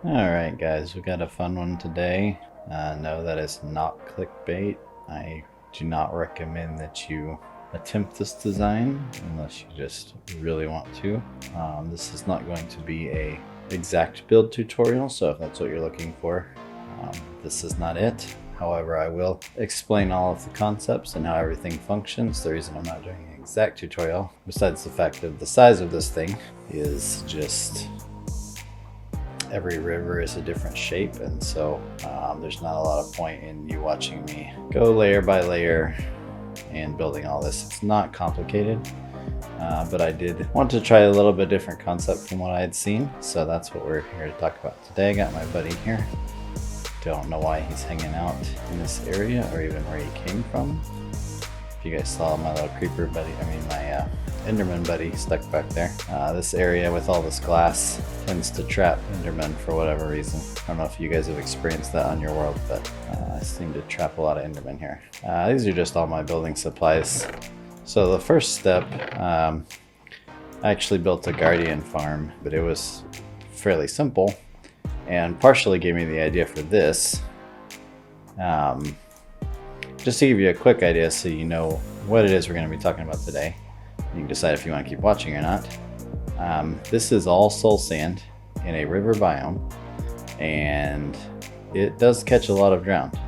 Alright guys, we got a fun one today. No, that is not clickbait. I do not recommend that you attempt this design unless you just really want to. This is not going to be a exact build tutorial, so if that's what you're looking for, this is not it. However, I will explain all of the concepts and how everything functions. The reason I'm not doing an exact tutorial, besides the fact that the size of this thing is just every river is a different shape, and so there's not a lot of point in you watching me go layer by layer and building all this. It's not complicated, but I did want to try a little bit different concept from what I had seen, so that's what we're here to talk about today. I got my buddy here. Don't know why he's hanging out in this area or even where he came from. If you guys saw my little creeper buddy, my Enderman buddy stuck back there. This area with all this glass tends to trap Endermen for whatever reason. I don't know if you guys have experienced that on your world, but I seem to trap a lot of Endermen here. These are just all my building supplies. So the first step, I actually built a guardian farm, but it was fairly simple and partially gave me the idea for this. Just to give you a quick idea so you know what it is we're going to be talking about today. You can decide if you want to keep watching or not. This is all soul sand in a river biome, and it does catch a lot of drowned.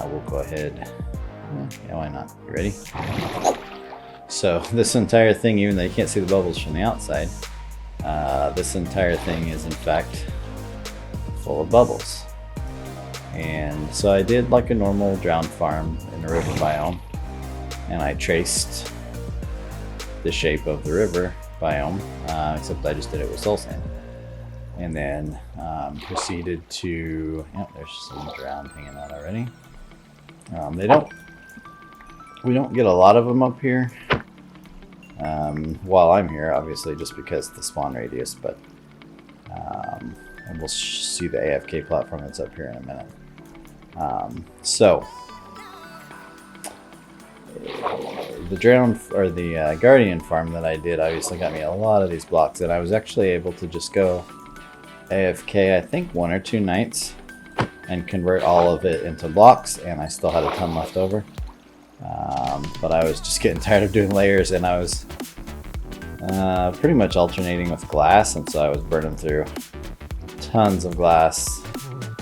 We'll go ahead. Yeah, why not? You ready? So this entire thing, even though you can't see the bubbles from the outside, this entire thing is in fact full of bubbles. And so I did like a normal drowned farm in a river biome, and I traced the shape of the river biome, except I just did it with soul sand. And then proceeded to, yep, there's some drowned hanging out already. We don't get a lot of them up here while I'm here, obviously, just because of the spawn radius, but and we'll see the AFK platform that's up here in a minute. The drowned or the guardian farm that I did obviously got me a lot of these blocks, and I was actually able to just go AFK I think 1 or 2 nights and convert all of it into blocks, and I still had a ton left over. But I was just getting tired of doing layers, and I was pretty much alternating with glass, and so I was burning through tons of glass.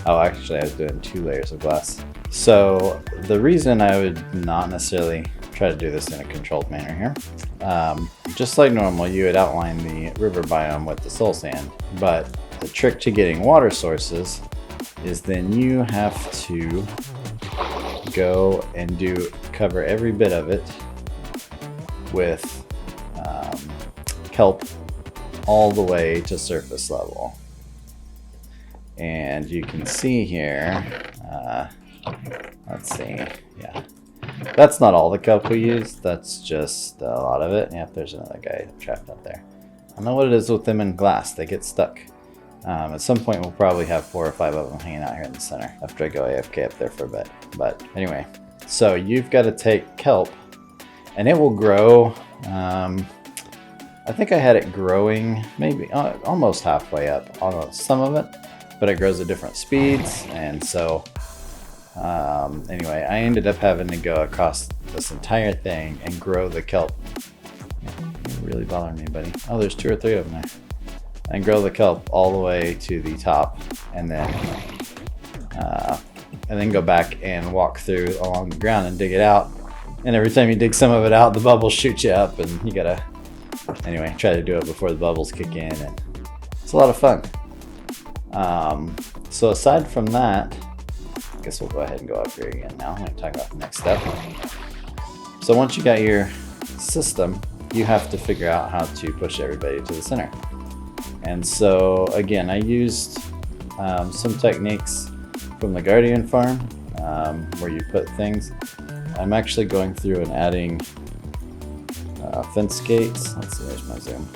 Oh, actually I was doing 2 layers of glass. So the reason I would not necessarily try to do this in a controlled manner here, just like normal, you would outline the river biome with the soul sand, but the trick to getting water sources is then you have to go and cover every bit of it with kelp all the way to surface level. And you can see here, let's see, yeah, that's not all the kelp we use, that's just a lot of it. Yep, there's another guy trapped up there. I don't know what it is with them in glass, they get stuck. At some point we'll probably have 4 or 5 of them hanging out here in the center after I go AFK up there for a bit. But anyway, so you've got to take kelp, and it will grow. I think I had it growing maybe almost halfway up on some of it, but it grows at different speeds, and so anyway, I ended up having to go across this entire thing and grow the kelp. You're really bothering me, buddy. Oh, there's 2 or 3 of them there. And grow the kelp all the way to the top, and then go back and walk through along the ground and dig it out. And every time you dig some of it out, the bubbles shoot you up, and you gotta, anyway, try to do it before the bubbles kick in, and it's a lot of fun. So aside from that, I guess we'll go ahead and go up here again now. I'm going to talk about the next step. So once you got your system, you have to figure out how to push everybody to the center. And so again, I used some techniques from the Guardian farm where you put things. I'm actually going through and adding fence gates. Let's see, there's my zoom.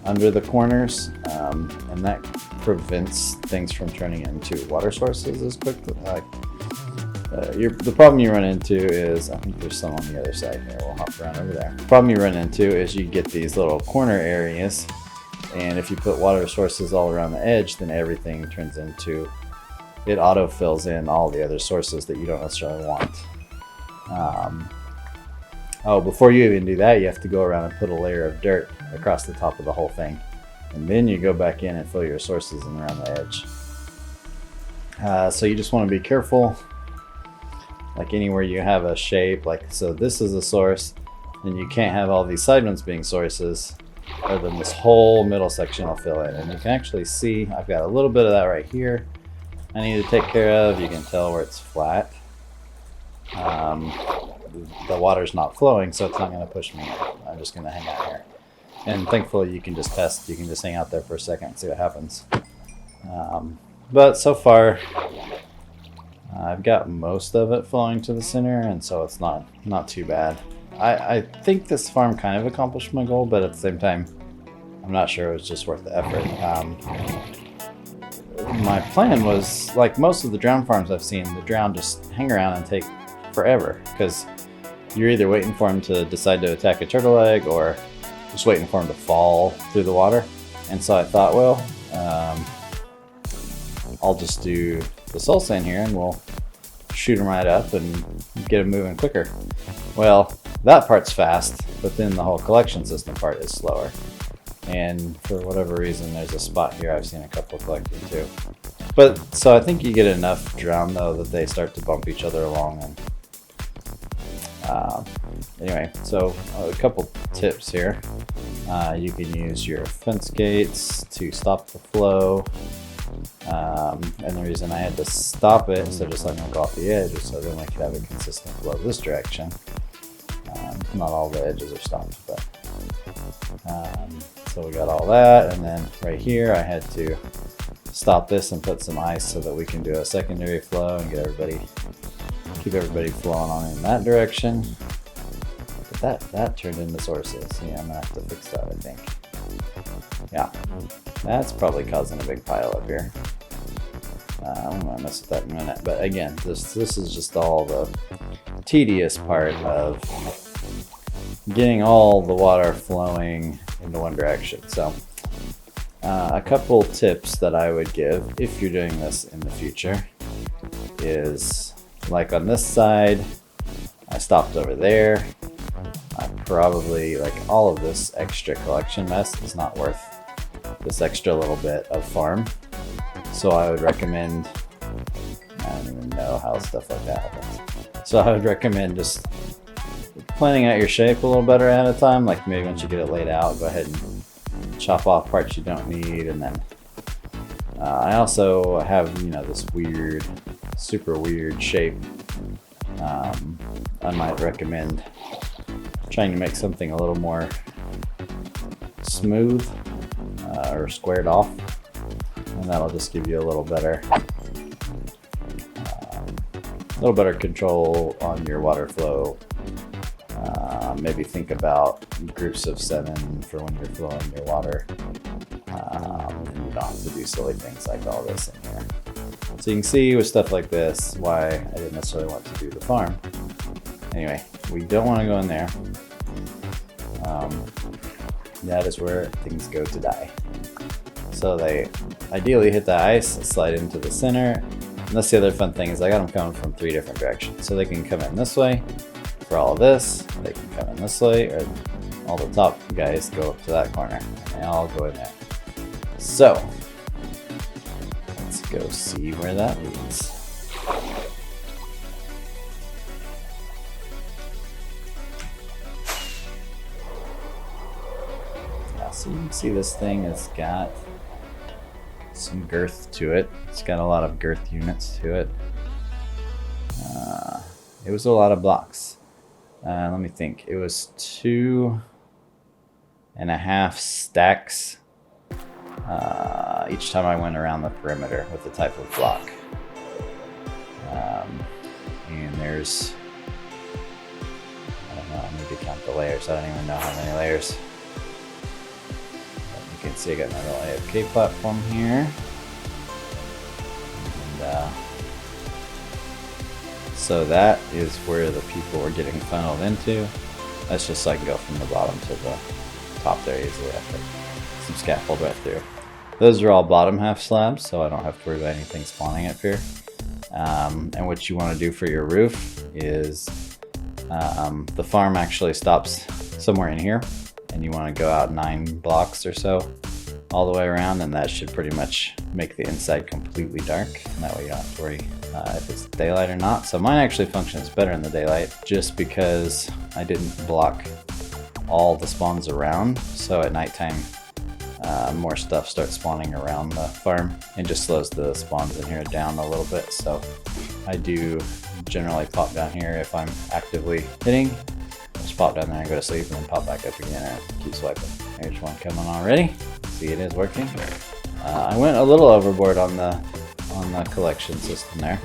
Under the corners, and that prevents things from turning into water sources as quickly. The problem you run into is, I think there's some on the other side here. We'll hop around over there. The problem you run into is you get these little corner areas And if you put water sources all around the edge, then everything turns into, it auto fills in all the other sources that you don't necessarily want. Oh, before you even do that, you have to go around and put a layer of dirt across the top of the whole thing. And then you go back in and fill your sources in around the edge. So you just want to be careful. Like anywhere you have a shape, like so this is a source, and you can't have all these side ones being sources, or then this whole middle section will fill in. And you can actually see I've got a little bit of that right here I need to take care of. You can tell where it's flat. The water's not flowing, so it's not going to push me in. I'm just going to hang out here. And thankfully you can just test, you can just hang out there for a second and see what happens. But so far, I've got most of it flowing to the center, and so it's not too bad. I think this farm kind of accomplished my goal, but at the same time, I'm not sure it was just worth the effort. My plan was, like most of the drown farms I've seen, the drown just hang around and take forever, because you're either waiting for them to decide to attack a turtle egg or just waiting for them to fall through the water. And so I thought, well, I'll just do the soul sand here and we'll shoot them right up and get them moving quicker. Well, that part's fast, but then the whole collection system part is slower. And for whatever reason, there's a spot here I've seen a couple collecting too. But so I think you get enough drown though that they start to bump each other along. And anyway, so a couple tips here. You can use your fence gates to stop the flow. And the reason I had to stop it instead of just letting it go off the edge is so then I could have a consistent flow this direction. Not all the edges are stopped, but so we got all that, and then right here I had to stop this and put some ice so that we can do a secondary flow and get keep everybody flowing on in that direction. But that turned into sources. Yeah, I'm gonna have to fix that, I think. Yeah, that's probably causing a big pile up here. I'm gonna mess with that in a minute. But again, this is just all the tedious part of getting all the water flowing into one direction. So a couple tips that I would give if you're doing this in the future is, like on this side, I stopped over there. I probably, like, all of this extra collection mess is not worth this extra little bit of farm. So I would recommend, I don't even know how stuff like that happens. So I would recommend just planning out your shape a little better ahead of time. Like maybe once you get it laid out, go ahead and chop off parts you don't need. And then I also have, this weird, super weird shape. I might recommend trying to make something a little more smooth or squared off, and that'll just give you a little better control on your water flow. Maybe think about groups of 7 for when you're flowing your water, and you don't have to do silly things like all this in here. So you can see with stuff like this why I didn't necessarily want to do the farm. Anyway, we don't want to go in there. That is where things go to die. So they ideally hit the ice, slide into the center. And that's the other fun thing, is I got them coming from 3 different directions. So they can come in this way for all of this, they can come in this way, or all the top guys go up to that corner, and they all go in there. So let's go see where that leads. So you can see this thing has got some girth to it. It's got a lot of girth units to it. It was a lot of blocks. Let me think. It was 2.5 stacks each time I went around the perimeter with the type of block. And there's, I don't know, I need to count the layers. I don't even know how many layers. You can see I got my little AFK platform here. And so that is where the people are getting funneled into. That's just so I can go from the bottom to the top there easily, I think. some scaffold right through. Those are all bottom half slabs, so I don't have to worry about anything spawning up here. And what you want to do for your roof is the farm actually stops somewhere in here, and you want to go out 9 blocks or so all the way around, and that should pretty much make the inside completely dark, and that way you don't have to worry if it's daylight or not. So mine actually functions better in the daylight just because I didn't block all the spawns around, so at nighttime more stuff starts spawning around the farm and just slows the spawns in here down a little bit. So I do generally pop down here if I'm actively hitting. Just pop down there and go to sleep, and then pop back up again and keep swiping. Here's one coming already. See, it is working. I went a little overboard on the collection system there.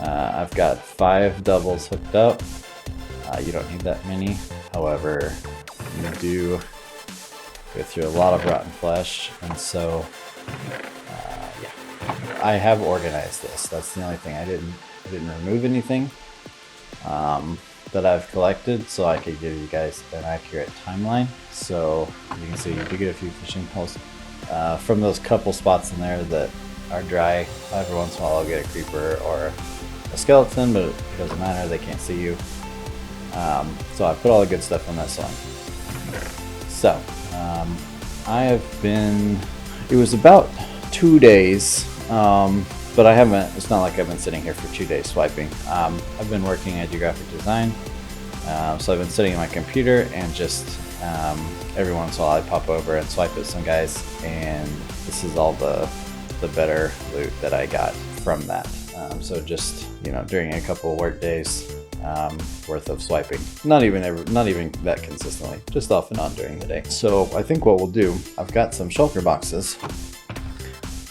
I've got 5 doubles hooked up. You don't need that many. However, you do go through a lot of rotten flesh, and so yeah, I have organized this. That's the only thing. I didn't remove anything that I've collected, so I could give you guys an accurate timeline. So you can see you do get a few fishing poles from those couple spots in there that are dry. Every once in a while I'll get a creeper or a skeleton, but it doesn't matter, they can't see you. So I put all the good stuff on this one. So I have been, it was about 2 days, but I haven't, it's not like I've been sitting here for 2 days swiping. I've been working at graphic design, so I've been sitting at my computer and just every once in a while I pop over and swipe at some guys, and this is all the better loot that I got from that. So just, you know, during a couple of work days worth of swiping, not even that consistently, just off and on during the day. So I think what we'll do, I've got some shulker boxes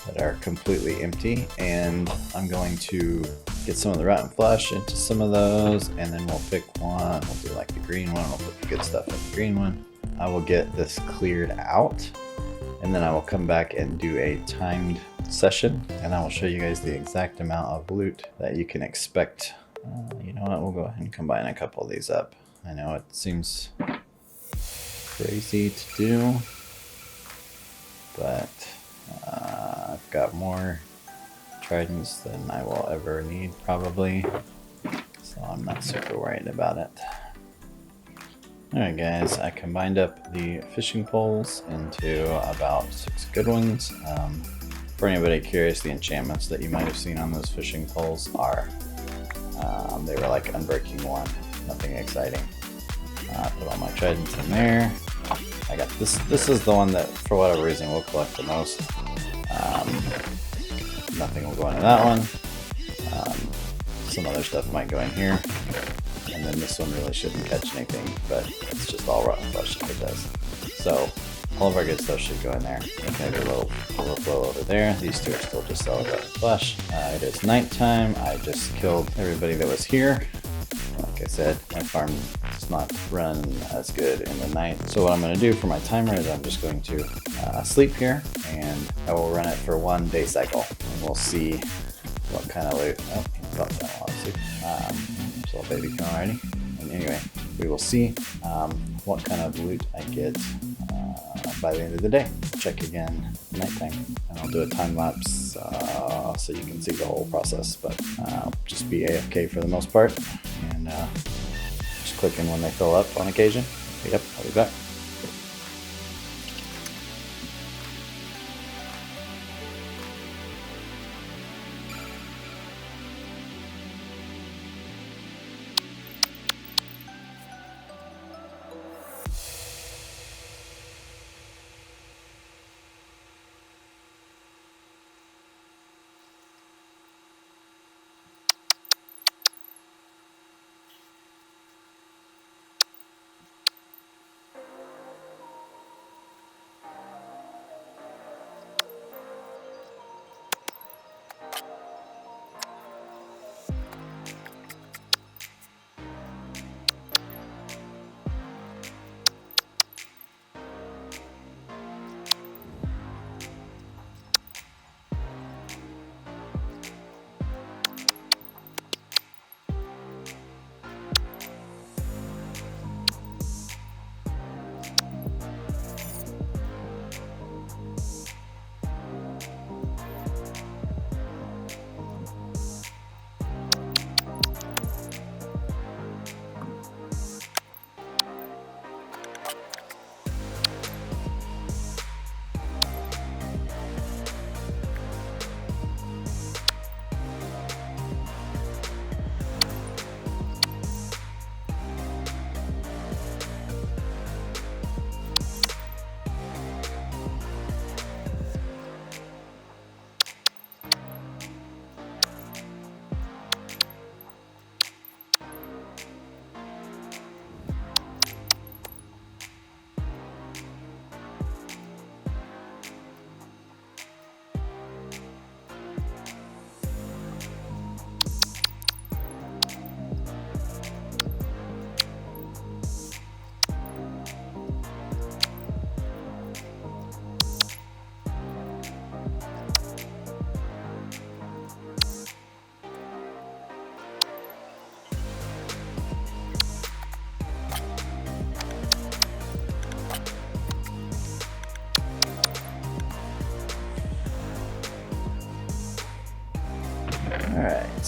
that are completely empty, and I'm going to get some of the rotten flesh into some of those, and then we'll pick one. We'll do like the green one. We'll put the good stuff in the green one. I will get this cleared out, and then I will come back and do a timed session, and I will show you guys the exact amount of loot that you can expect. You know what, we'll go ahead and combine a couple of these up. I know it seems crazy to do, but I've got more tridents than I will ever need probably, so I'm not super worried about it. Alright guys, I combined up the fishing poles into about 6 good ones. For anybody curious, the enchantments that you might have seen on those fishing poles are, they were like Unbreaking 1, nothing exciting. I put all my tridents in there. I got this. This is the one that, for whatever reason, will collect the most. Nothing will go into that one. Some other stuff might go in here. And then this one really shouldn't catch anything, but it's just all rotten flesh if it does. So all of our good stuff should go in there. Maybe a little overflow over there. These two are still just solid rotten flesh. It is nighttime. I just killed everybody that was here. Like I said, my farm does not run as good in the night. So what I'm going to do for my timer is I'm just going to sleep here, and I will run it for 1 day cycle, and we'll see what kind of loot. Oh, he dropped down while I was asleep. There's a little baby coming already. And anyway, we will see what kind of loot I get by the end of the day. Check again nighttime, and I'll do a time lapse so you can see the whole process. But just be AFK for the most part, and just click in when they fill up on occasion. Yep, I'll be back.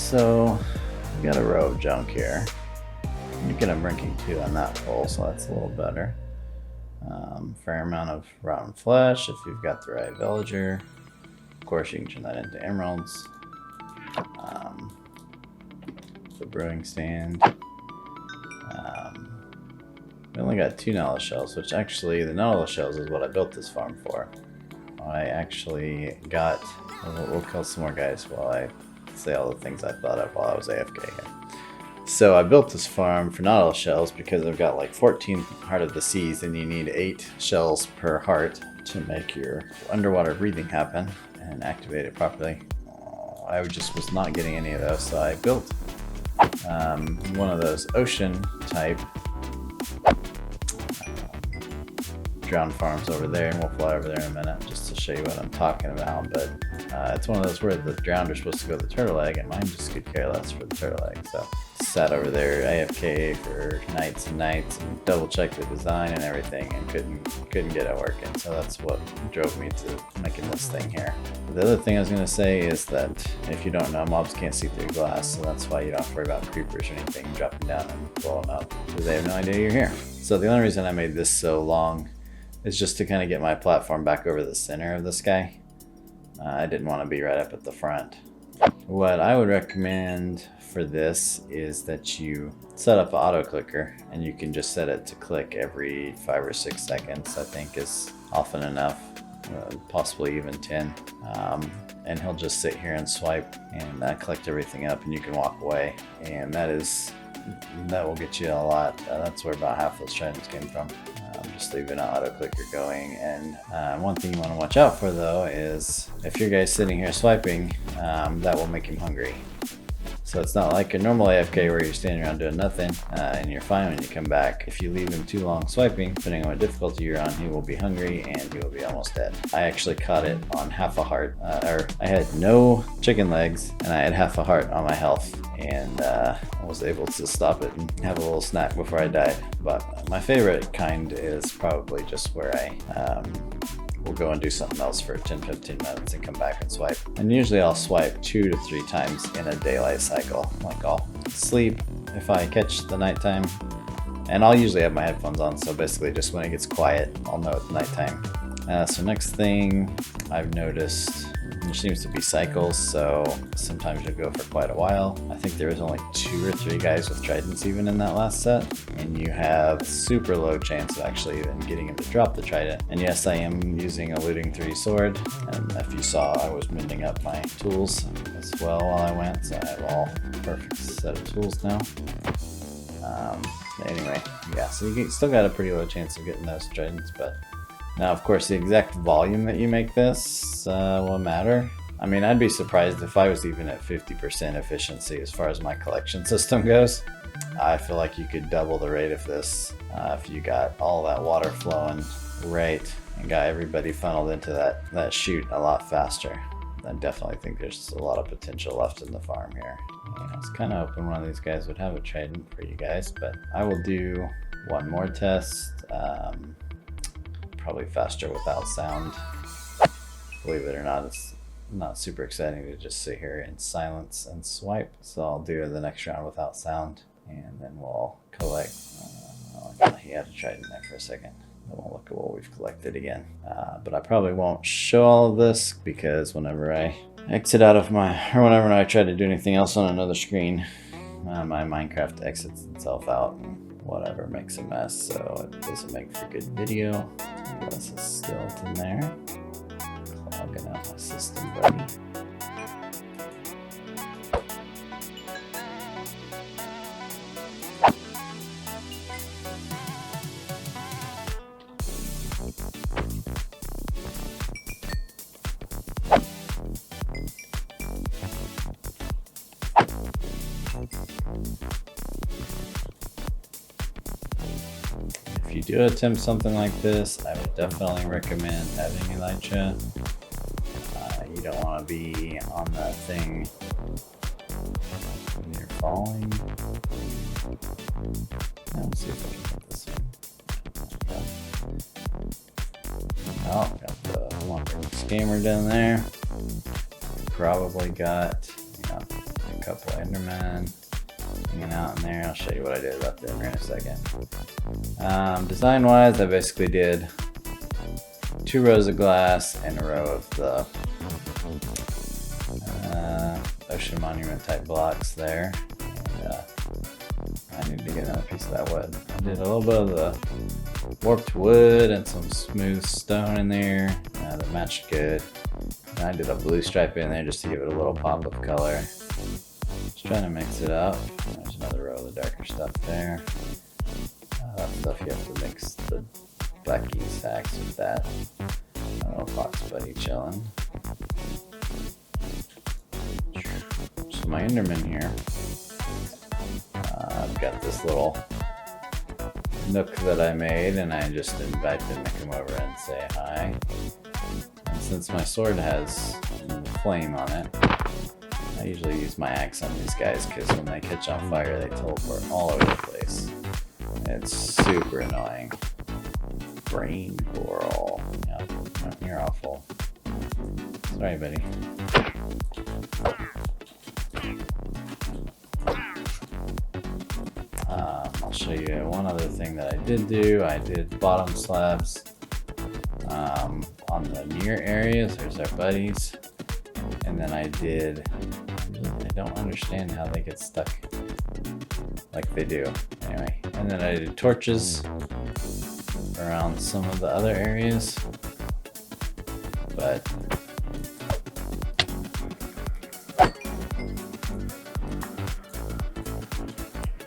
So we got a row of junk here. You get a ranking 2 on that pole, so that's a little better. Fair amount of rotten flesh if you've got the right villager. Of course, you can turn that into emeralds. The brewing stand. We only got 2 Nautilus shells, which actually the Nautilus shells is what I built this farm for. I actually got, we'll kill some more guys while I say all the things I thought of while I was AFK here. So I built this farm for Nautilus shells because I've got like 14 Heart of the Seas and you need 8 shells per heart to make your underwater breathing happen and activate it properly. I just was not getting any of those, so I built one of those ocean type drowned farms over there, and we'll fly over there in a minute just to show you what I'm talking about. But it's one of those where the drowned are supposed to go to the turtle egg, and mine just could care less for the turtle egg. So sat over there AFK for nights and nights and double checked the design and everything, and couldn't get it working. So that's what drove me to making this thing here. The other thing I was gonna say is that if you don't know, mobs can't see through glass, so that's why you don't have to worry about creepers or anything dropping down and blowing up, because they have no idea you're here. So the only reason I made this so long is just to kind of get my platform back over the center of the sky. I didn't want to be right up at the front. What I would recommend for this is that you set up an auto clicker, and you can just set it to click every 5 or 6 seconds. I think is often enough, possibly even 10. And he'll just sit here and swipe and collect everything up, and you can walk away. And that will get you a lot. That's where about half those tridents came from. Just leaving an auto clicker going. And one thing you want to watch out for though is if your guy's sitting here swiping, that will make him hungry. So it's not like a normal AFK where you're standing around doing nothing and you're fine when you come back. If you leave him too long swiping, depending on what difficulty you're on, he will be hungry and he will be almost dead. I actually caught it on half a heart, or I had no chicken legs and I had half a heart on my health, and I was able to stop it and have a little snack before I died. But my favorite kind is probably just where I we'll go and do something else for 10-15 minutes and come back and swipe. And usually I'll swipe 2 to 3 times in a daylight cycle. Like I'll sleep if I catch the nighttime, and I'll usually have my headphones on, so basically just when it gets quiet, I'll know it's nighttime. So next thing I've noticed, there seems to be cycles, so sometimes you'll go for quite a while. I think there was only 2 or 3 guys with tridents even in that last set, and you have super low chance of actually even getting him to drop the trident. And yes, I am using a looting 3 sword, and if you saw, I was mending up my tools as well while I went, so I have all perfect set of tools now. Anyway, yeah, so you still got a pretty low chance of getting those tridents, but now, of course, the exact volume that you make this will matter. I mean, I'd be surprised if I was even at 50% efficiency as far as my collection system goes. I feel like you could double the rate of this if you got all that water flowing right and got everybody funneled into that chute a lot faster. I definitely think there's a lot of potential left in the farm here. I was kind of hoping one of these guys would have a trident for you guys, but I will do one more test. Probably faster without sound. Believe it or not, it's not super exciting to just sit here in silence and swipe. So I'll do the next round without sound, and then we'll collect. He had a trident there for a second. Then we'll look at what we've collected again. But I probably won't show all of this because whenever I exit out of whenever I try to do anything else on another screen, my Minecraft exits itself out and whatever makes a mess, so it doesn't make for good video. This is skeleton there. Clogging out my system, buddy. If you do attempt something like this, I would definitely recommend having elytra. You don't want to be on that thing when you're falling. Let's see if I can get this one. Oh, got the lumber scammer down there. Probably got, couple Endermen hanging out in there. I'll show you what I did about them here in a second. Design wise, I basically did 2 rows of glass and a row of the ocean monument type blocks there. And, I need to get another piece of that wood. I did a little bit of the warped wood and some smooth stone in there that matched good. And I did a blue stripe in there just to give it a little pop of color. Just trying to mix it up. There's another row of the darker stuff there. That stuff you have to mix the blacky sacks with that. A little fox buddy chilling. So my Enderman here. I've got this little nook that I made, and I just invite them to come over and say hi. And since my sword has flame on it, I usually use my axe on these guys because when they catch on fire, they teleport all over the place. It's super annoying. Brain coral. Yep, you're awful. Sorry, buddy. I'll show you one other thing that I did do. I did bottom slabs on the near areas. There's our buddies. And then I don't understand how they get stuck like they do. Anyway, and then I did torches around some of the other areas. But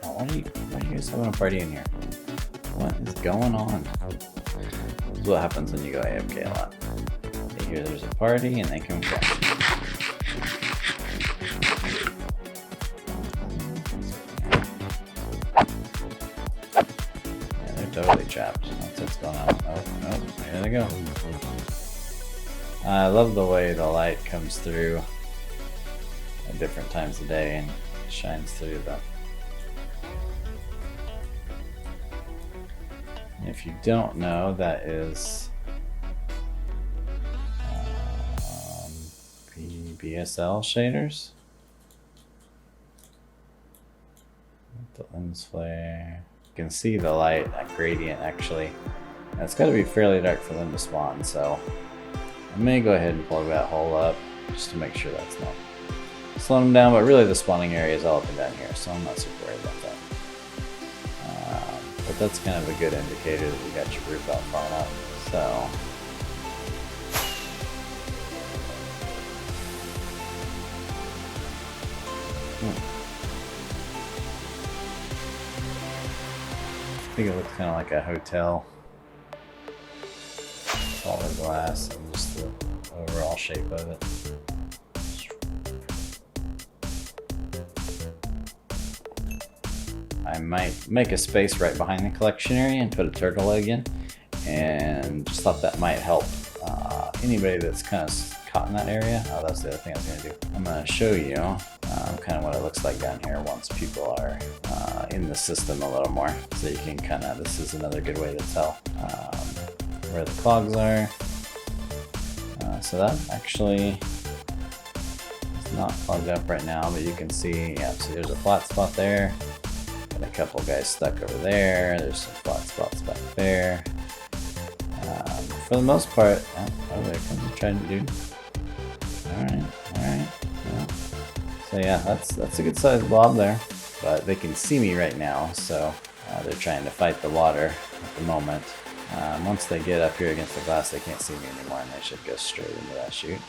why are you guys having a party in here? What is going on? This is what happens when you go AFK a lot. They hear there's a party and they come crash. Yeah, they're totally trapped. That's what's going on. Oh, there they go. I love the way the light comes through at different times of day and shines through them. If you don't know, that is BSL shaders. The lens flare. You can see the light, that gradient actually. And it's got to be fairly dark for them to spawn, so I may go ahead and plug that hole up just to make sure that's not slowing them down. But really, the spawning area is all up and down here, so I'm not super worried about that. But that's kind of a good indicator that you got your roof out far enough. So I think it looks kind of like a hotel. All the glass and just the overall shape of it. I might make a space right behind the collection area and put a turtle egg in, and just thought that might help anybody that's kind of caught in that area. Oh, that's the other thing I was going to do. I'm going to show you kind of what it looks like down here once people are in the system a little more, so you can kind of, this is another good way to tell where the clogs are. So that actually is not clogged up right now, but you can see, yeah, so there's a flat spot there. A couple guys stuck over there. There's some flat spots back there. For the most part, oh, there comes the Trident dude. Alright. Yeah. So yeah, that's a good sized blob there. But they can see me right now, so they're trying to fight the water at the moment. Once they get up here against the glass, they can't see me anymore, and they should go straight into that chute.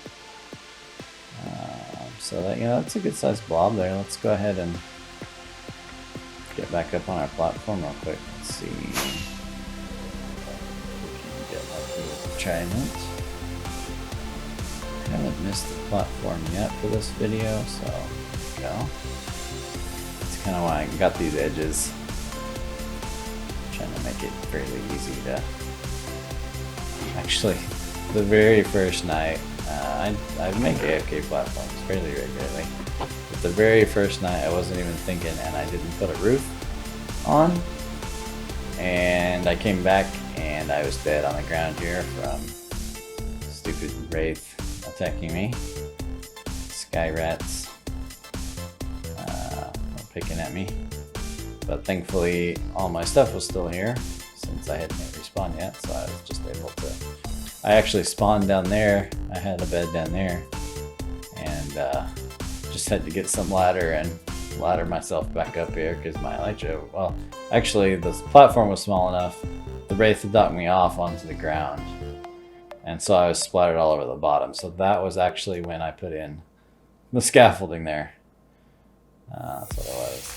So that, that's a good sized blob there. Let's go ahead and get back up on our platform real quick. Let's see. We can get lucky with the Trident. I haven't missed the platform yet for this video, so there we go. That's kind of why I got these edges. I'm trying to make it fairly easy to. Actually, the very first night, I make AFK platforms fairly regularly. But the very first night, I wasn't even thinking, and I didn't put a roof on. And I came back, and I was dead on the ground here from stupid wraith attacking me. Sky rats. picking at me. But thankfully, all my stuff was still here since I hadn't respawned yet, so I was just able to. I actually spawned down there. I had a bed down there, and just had to get some ladder and ladder myself back up here because my elytra. Well, actually, the platform was small enough. The wraith knocked me off onto the ground, and so I was splattered all over the bottom. So that was actually when I put in the scaffolding there. That's what it was.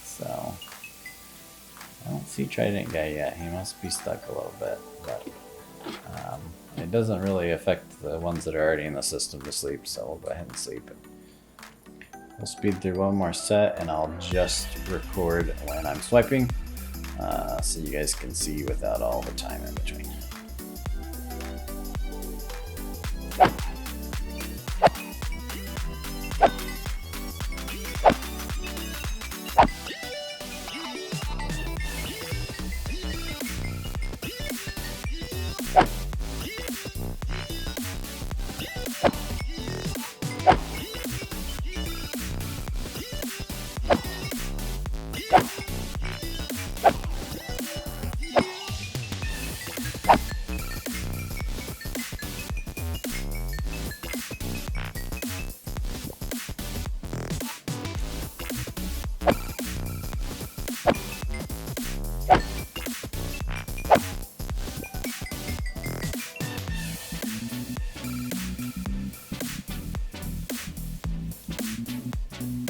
So, I don't see Trident guy yet. He must be stuck a little bit, but it doesn't really affect the ones that are already in the system to sleep, so we'll go ahead and sleep. We'll speed through one more set, and I'll just record when I'm swiping, so you guys can see without all the time in between.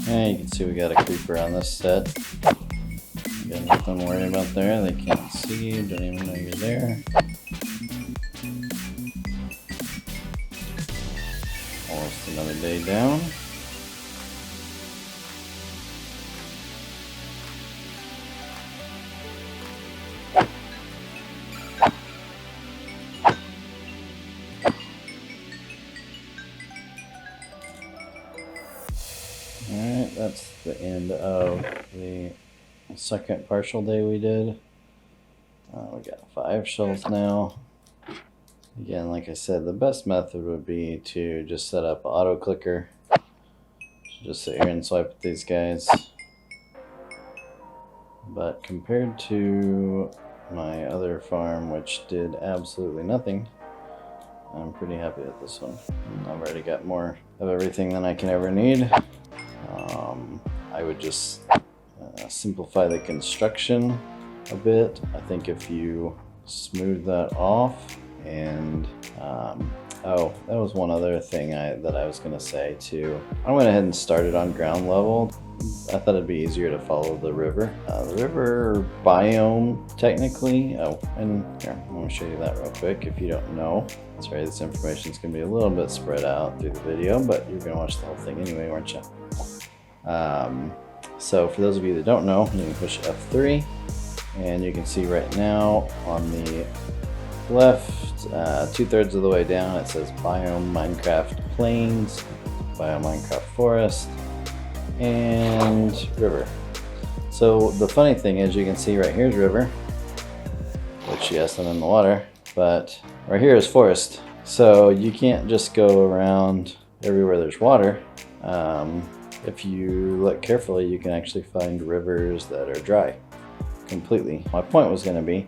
Yeah, you can see we got a creeper on this set. You got nothing to worry about there. They can't see you, don't even know you're there. Almost another day down. Alright, that's the end of the second partial day we did. We got 5 shells now. Again, like I said, the best method would be to just set up an auto clicker. Just sit here and swipe at these guys. But compared to my other farm, which did absolutely nothing, I'm pretty happy with this one. I've already got more of everything than I can ever need. I would just simplify the construction a bit. I think if you smooth that off and oh, that was one other thing that I was going to say too. I went ahead and started on ground level. I thought it'd be easier to follow the river. The river biome, technically. Oh, and here, I'm going to show you that real quick if you don't know. Sorry, this information is going to be a little bit spread out through the video, but you're going to watch the whole thing anyway, aren't you? So for those of you that don't know, you can push F3, and you can see right now on the left, 2/3 of the way down, it says Biome Minecraft Plains, Biome Minecraft Forest, and River. So the funny thing is, you can see right here's River, which yes, I'm in the water, but right here is Forest. So you can't just go around everywhere there's water. If you look carefully, you can actually find rivers that are dry completely. My point was going to be,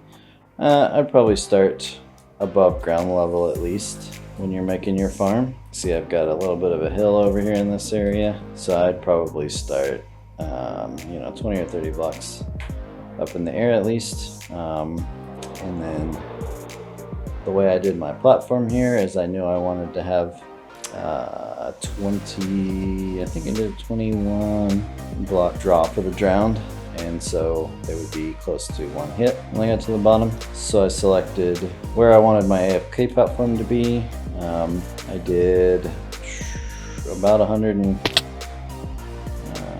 I'd probably start above ground level at least when you're making your farm. See, I've got a little bit of a hill over here in this area, so I'd probably start, 20 or 30 blocks up in the air at least. And then the way I did my platform here is I knew I wanted to have 20, I think I did a 21 block drop for the drowned, and so they would be close to 1 hit when I got to the bottom. So I selected where I wanted my AFK platform to be. I did about 100 and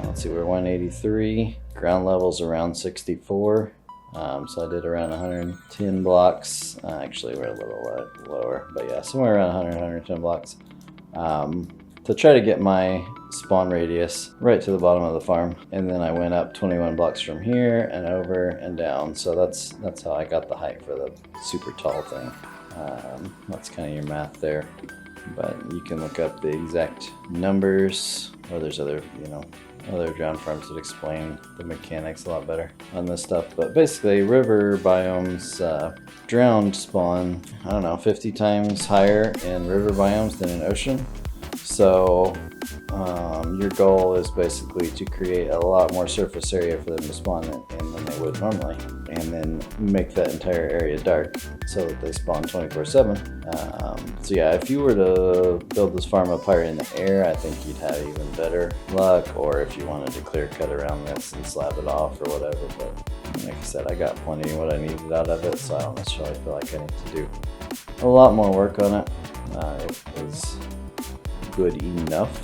let's see, we're 183. Ground level's around 64. So I did around 110 blocks. Actually, we're a little lower, but yeah, somewhere around 100, 110 blocks. To try to get my spawn radius right to the bottom of the farm, and then I went up 21 blocks from here and over and down. So that's how I got the height for the super tall thing. That's kind of your math there. but you can look up the exact numbers, or there's other, other drowned farms that explain the mechanics a lot better on this stuff. But basically, river biomes drowned spawn, I don't know, 50 times higher in river biomes than in ocean. So your goal is basically to create a lot more surface area for them to spawn in than they would normally, and then make that entire area dark so that they spawn 24/7. So yeah, if you were to build this farm up higher in the air, I think you'd have even better luck, or if you wanted to clear cut around this and slab it off or whatever. But like I said, I got plenty of what I needed out of it, so I don't necessarily feel like I need to do a lot more work on it. It was good enough.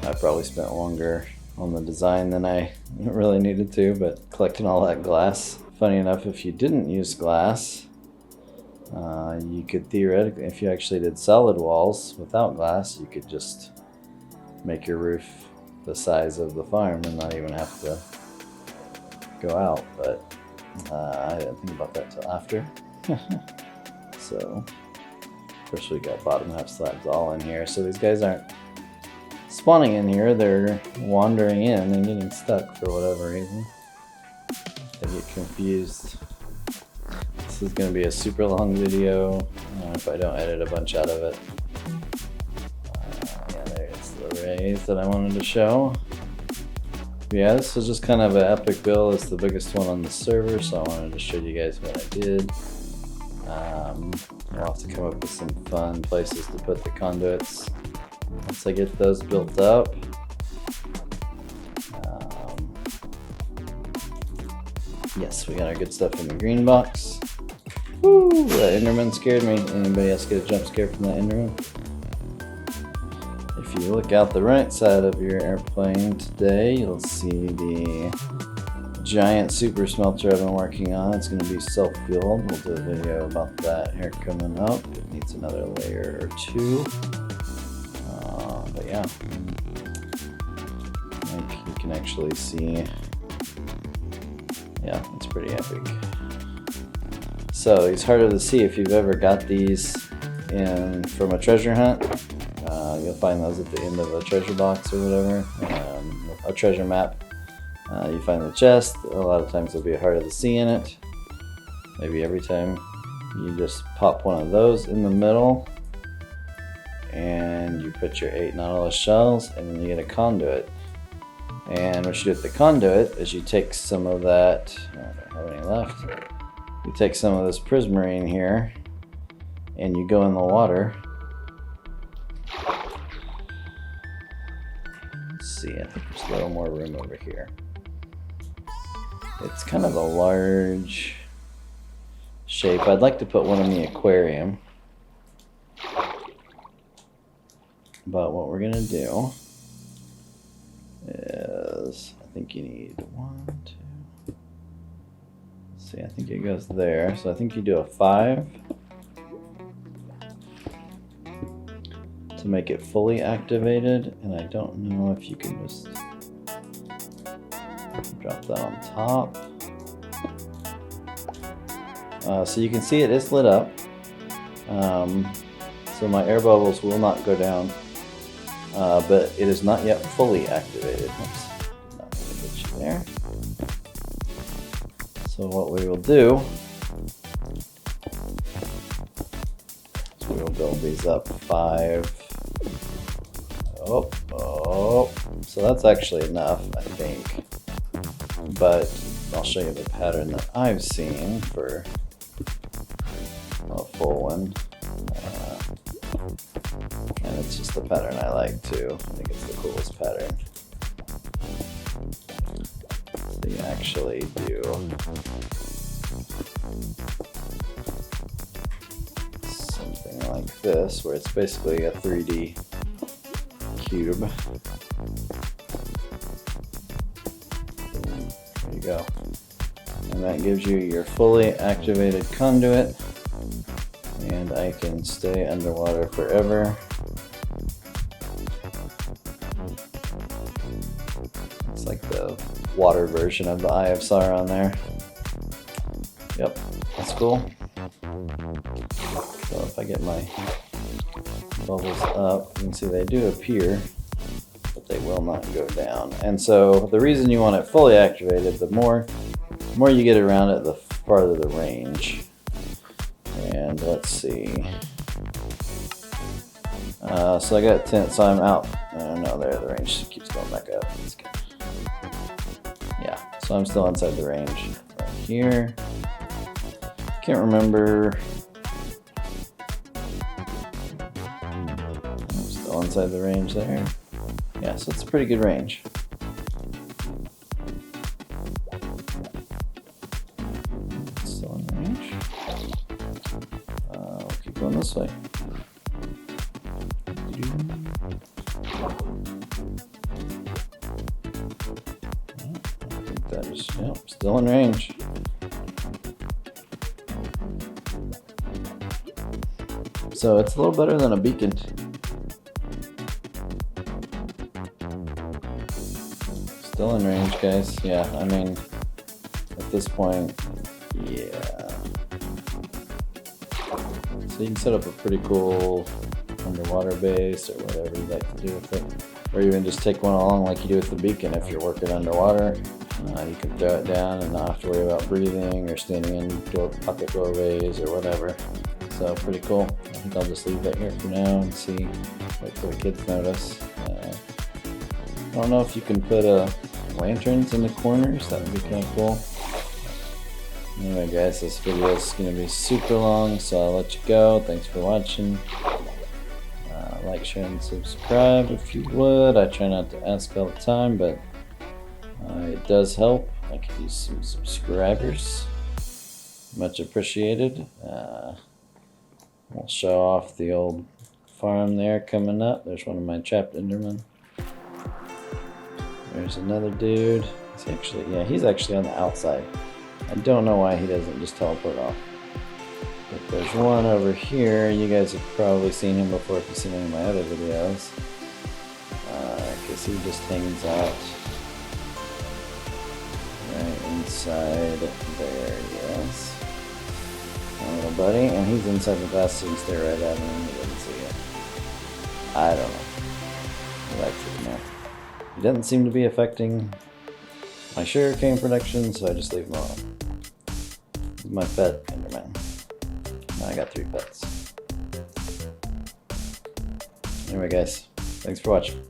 I probably spent longer on the design than I really needed to, but collecting all that glass. Funny enough, if you didn't use glass, you could theoretically, if you actually did solid walls without glass, you could just make your roof the size of the farm and not even have to go out. But I didn't think about that till after. So of course we got bottom half slabs all in here, so these guys aren't spawning in here, they're wandering in and getting stuck for whatever reason. They get confused. This is going to be a super long video if I don't edit a bunch out of it. Yeah, there's the rays that I wanted to show. Yeah, this was just kind of an epic build. It's the biggest one on the server, so I wanted to show you guys what I did. I'll have to come up with some fun places to put the conduits once I get those built up. Yes, we got our good stuff in the green box. Woo! That Enderman scared me. Anybody else get a jump scare from that Enderman? If you look out the right side of your airplane today, you'll see the giant super smelter I've been working on. It's going to be self-fueled. We'll do a video about that here coming up. It needs another layer or two. But yeah, I think you can actually see, yeah, it's pretty epic. So these harder to see. If you've ever got these from a treasure hunt, you'll find those at the end of a treasure box or whatever, a treasure map. You find the chest. A lot of times there'll be a heart of the sea in it. Maybe every time you just pop one of those in the middle, and you put your 8 Nautilus shells, and then you get a conduit. And what you do with the conduit is you take some of that, I don't have any left, you take some of this prismarine here, and you go in the water. Let's see, I think there's a little more room over here. It's kind of a large shape. I'd like to put one in the aquarium. But what we're gonna do is, I think you need 1, 2. Let's see, I think it goes there. So I think you do a 5 to make it fully activated. And I don't know if you can just drop that on top. So you can see it is lit up. So my air bubbles will not go down. But it is not yet fully activated. Oops, not going to get you there. So what we will do is we will build these up 5. Oh, so that's actually enough, I think. But I'll show you the pattern that I've seen for a full one. And it's just the pattern I like too. I think it's the coolest pattern. So you actually do something like this, where it's basically a 3D cube. There you go. And that gives you your fully activated conduit. And I can stay underwater forever. It's like the water version of the Eye of Sauron there. Yep, that's cool. So if I get my bubbles up, you can see they do appear, but they will not go down. And so the reason you want it fully activated, the more you get around it, the farther the range. And let's see. So I got 10, so I'm out. Oh no, there, the range keeps going back up. That's good. Yeah, so I'm still inside the range right here. Can't remember. I'm still inside the range there. Yeah, so it's a pretty good range. Still in range. We'll keep going this way. I think that is, yep, still in range. So it's a little better than a beacon. Still in range, guys. Yeah, I mean, at this point, yeah. So you can set up a pretty cool underwater base or whatever you like to do with it. Or even just take one along like you do with the beacon if you're working underwater. You can throw it down and not have to worry about breathing or standing in pocket doorways or whatever. So pretty cool. I think I'll just leave that here for now and see, wait till the kids notice. I don't know if you can put lanterns in the corners. That would be kind of cool. Anyway guys, this video is going to be super long, so I'll let you go. Thanks for watching. Like, share, and subscribe if you would. I try not to ask all the time, but it does help. I could use some subscribers. Much appreciated. We'll show off the old farm there coming up. There's one of my trapped endermen. There's another dude. He's actually on the outside. I don't know why he doesn't just teleport off. But there's one over here. You guys have probably seen him before if you've seen any of my other videos. Because he just hangs out right inside there, yes. My little buddy, and he's inside the glass, so you can stare right at him and he doesn't see it. I don't know. He likes it now. He doesn't seem to be affecting my sugarcane production, so I just leave him alone. He's my pet enderman. Now I got 3 pets. Anyway guys, thanks for watching.